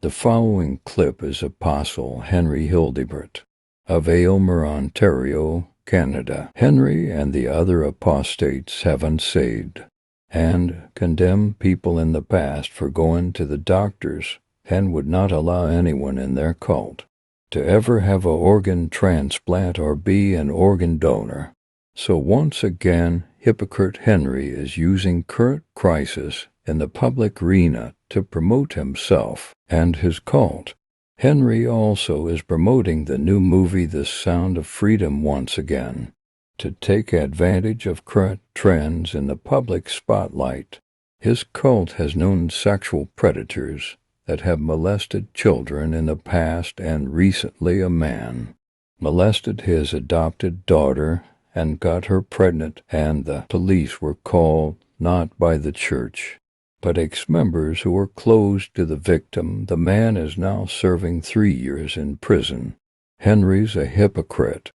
The following clip is Apostle Henry Hildebrandt of Aylmer, Ontario, Canada. Henry and the other apostates have unsaved and condemned people in the past for going to the doctors and would not allow anyone in their cult to ever have an organ transplant or be an organ donor. So once again, hypocrite Henry is using current crisis in the public arena to promote himself and his cult. Henry also is promoting the new movie The Sound of Freedom once again, to take advantage of current trends in the public spotlight. His cult has known sexual predators that have molested children in the past, and recently a man molested his adopted daughter and got her pregnant, and the police were called not by the church, but ex-members who were close to the victim. The man is now serving 3 years in prison. Henry's a hypocrite.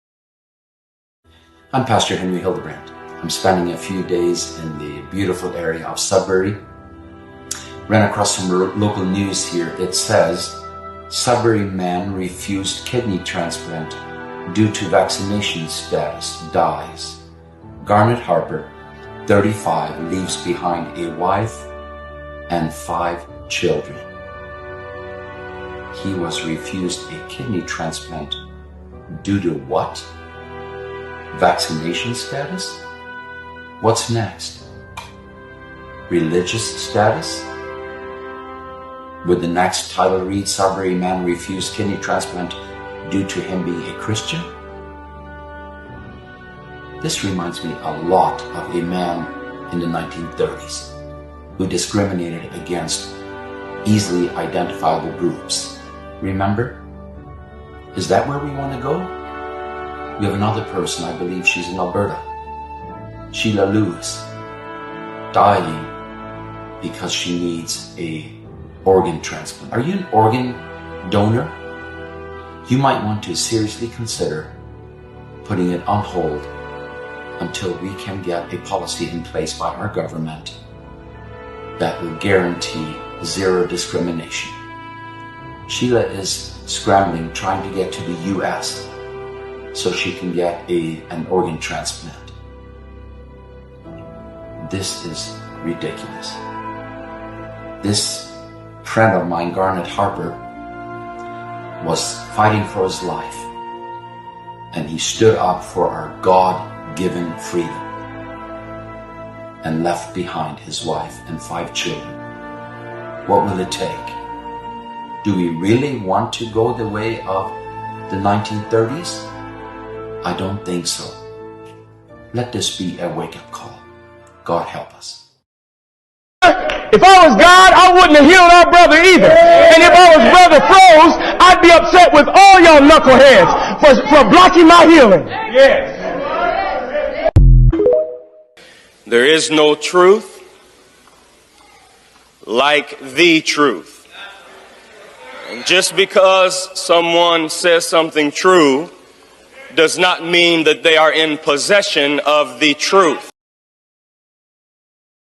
I'm Pastor Henry Hildebrandt. I'm spending a few days in the beautiful area of Sudbury. Ran across some local news here. It says, Sudbury man refused kidney transplant due to vaccination status dies. Garnet Harper, 35, leaves behind a wife and 5 children. He was refused a kidney transplant due to what? Vaccination status? What's next? Religious status? Would the next title read, Sudbury man refused kidney transplant due to him being a Christian? This reminds me a lot of a man in the 1930s who discriminated against easily identifiable groups. Remember? Is that where we want to go? We have another person, I believe she's in Alberta, Sheila Lewis, dying because she needs a organ transplant. Are you an organ donor? You might want to seriously consider putting it on hold until we can get a policy in place by our government that will guarantee zero discrimination. Sheila is scrambling, trying to get to the U.S. so she can get an organ transplant. This is ridiculous. This friend of mine, Garnet Harper, was fighting for his life, and he stood up for our God-given freedom and left behind his wife and 5 children. What will it take? Do we really want to go the way of the 1930s? I don't think so. Let this be a wake-up call. God help us. If I was God, I wouldn't have healed our brother either. And if I was Brother Froze, I'd be upset with all y'all knuckleheads for blocking my healing. Yes. There is no truth like the truth. And just because someone says something true does not mean that they are in possession of the truth.